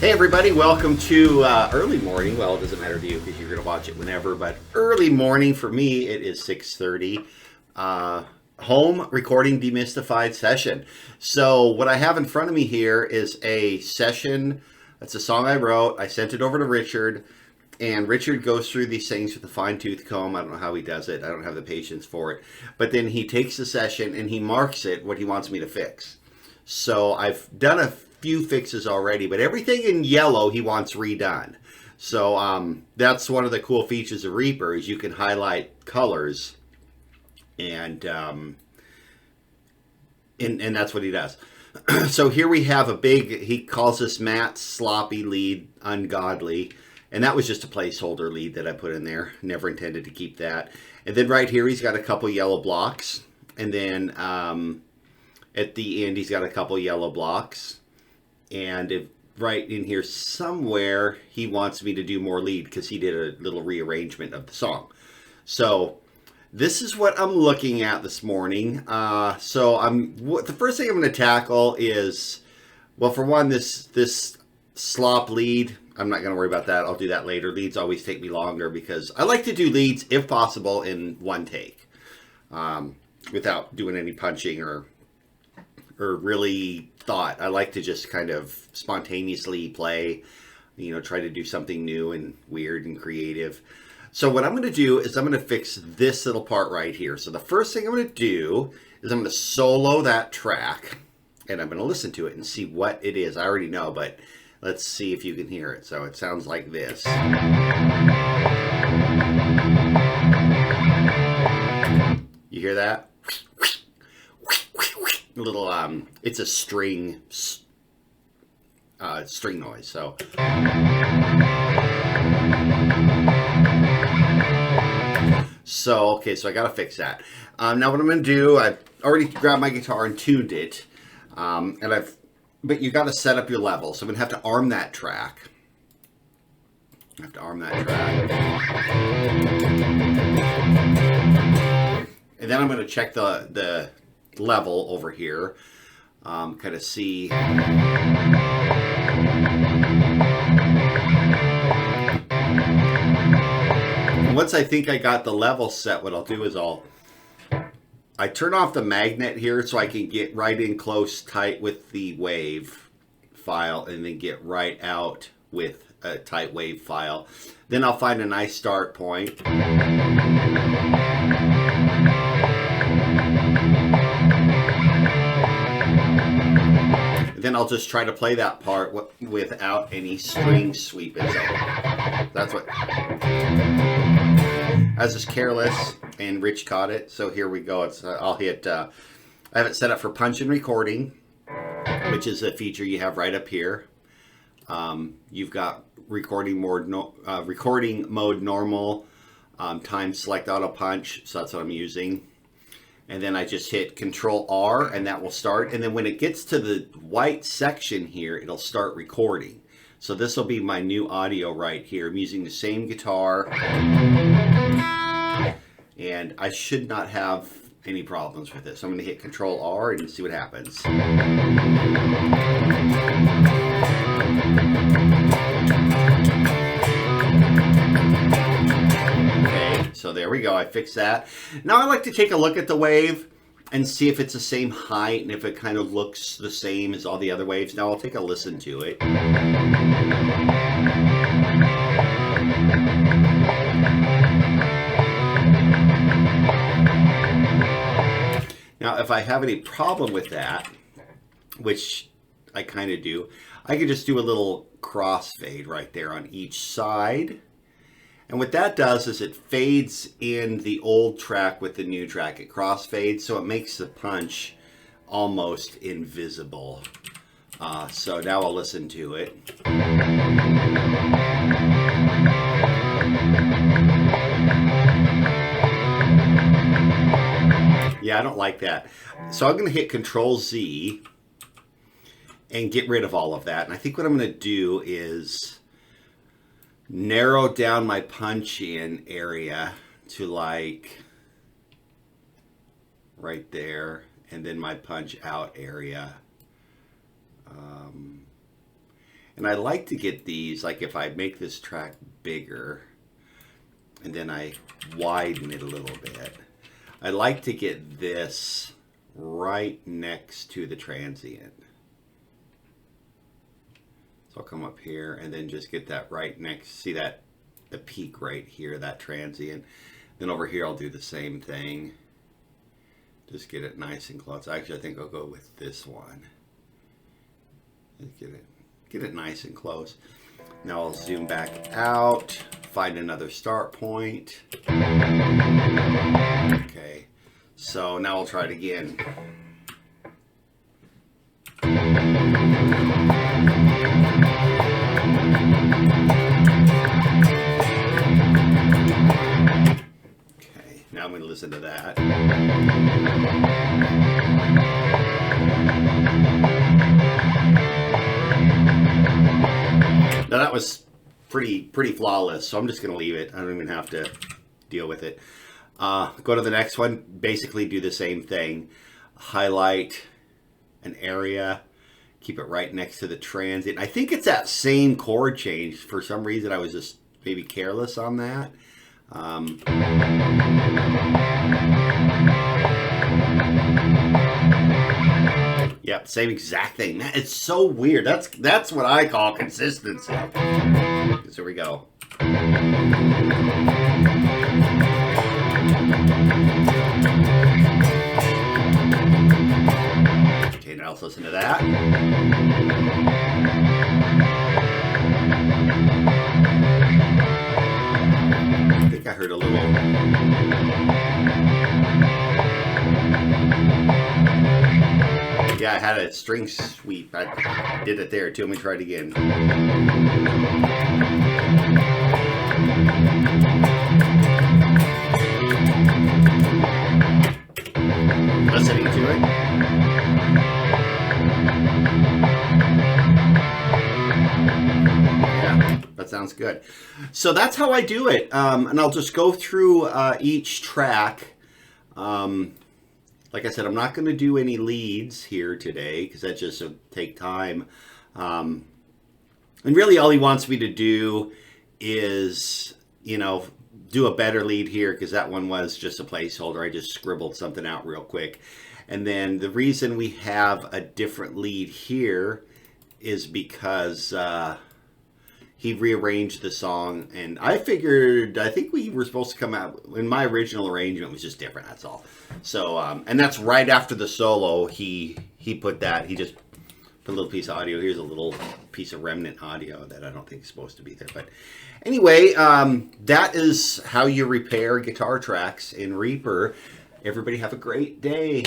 Hey everybody, welcome to early morning. Well, it doesn't matter to you because you're going to watch it whenever, but early morning for me, it is 6:30. Home recording demystified session. So what I have in front of me here is a session. That's a song I wrote. I sent it over to Richard, and Richard goes through these things with a fine-tooth comb. I don't know how he does it. I don't have the patience for it. But then he takes the session and he marks it what he wants me to fix. So I've done a few fixes already, but everything in yellow he wants redone. So that's one of the cool features of Reaper is you can highlight colors, and that's what he does. So here we have a big, he calls this Matt sloppy lead, ungodly, and that was just a placeholder lead that I put in there. Never intended to keep that. And then right here he's got a couple yellow blocks, and then at the end he's got a couple yellow blocks. And if right in here somewhere he wants me to do more lead because he did a little rearrangement of the song. So this is what I'm looking at this morning. The first thing I'm going to tackle is, well, for one, this slop lead. I'm not going to worry about that. I'll do that later. Leads always take me longer because I like to do leads, if possible, in one take, without doing any punching or really thought. I like to just kind of spontaneously play, try to do something new and weird and creative. So what I'm going to do is I'm going to fix this little part right here. So the first thing I'm going to do is I'm going to solo that track, and I'm going to listen to it and see what it is. I already know, but let's see if you can hear it. So it sounds like this. You hear that? Little it's a string noise. So okay, so I gotta fix that. Now what I'm gonna do, I've already grabbed my guitar and tuned it, but you got to set up your level. So I'm gonna have to arm that track. And then I'm gonna check the level over here, kind of see. Once I think I got the level set, what I'll do is I turn off the magnet here so I can get right in close tight with the wave file and then get right out with a tight wave file. Then I'll find a nice start point. Then I'll just try to play that part without any string sweeping. So that's what. As is Careless, and Rich caught it. So here we go. I'll hit. I have it set up for punch and recording, which is a feature you have right up here. You've got recording mode normal, time select auto punch. So that's what I'm using. And then I just hit Control R and that will start. And then when it gets to the white section here, it'll start recording. So this will be my new audio right here. I'm using the same guitar. And I should not have any problems with this. So I'm going to hit Control R and see what happens. So there we go, I fixed that. Now I like to take a look at the wave and see if it's the same height and if it kind of looks the same as all the other waves. Now I'll take a listen to it. Now if I have any problem with that, which I kind of do, I can just do a little crossfade right there on each side. And what that does is it fades in the old track with the new track. It crossfades, so it makes the punch almost invisible. So now I'll listen to it. Yeah, I don't like that. So I'm going to hit Control Z and get rid of all of that. And I think what I'm going to do is narrow down my punch in area to like right there, and then my punch out area. And I like to get these, like if I make this track bigger and then I widen it a little bit, I like to get this right next to the transient. So I'll come up here and then just get that right next, see that, the peak right here, that transient. Then over here I'll do the same thing. Just get it nice and close. Actually, I think I'll go with this one. Get it nice and close. Now I'll zoom back out, find another start point. Okay, so now I'll try it again. Okay, now I'm going to listen to that. Now that was pretty flawless, so I'm just going to leave it. I don't even have to deal with it. Go to the next one. Basically do the same thing. Highlight an area. Keep it right next to the transient. I think it's that same chord change. For some reason, I was just maybe careless on that. Yep, same exact thing. Man, it's so weird. That's what I call consistency. So here we go. Okay, now let's listen to that. I think I heard a little. Yeah, I had a string sweep. I did it there too. Let me try it again. Listening to it. Yeah, that sounds good. So that's how I do it. And I'll just go through each track. Like I said, I'm not going to do any leads here today because that just will take time. And really all he wants me to do is, do a better lead here because that one was just a placeholder. I just scribbled something out real quick. And then the reason we have a different lead here is because he rearranged the song, and I think we were supposed to come out, in my original arrangement was just different, that's all. So, and that's right after the solo, he put that, he just put a little piece of audio. Here's a little piece of remnant audio that I don't think is supposed to be there. But anyway, that is how you repair guitar tracks in Reaper. Everybody have a great day.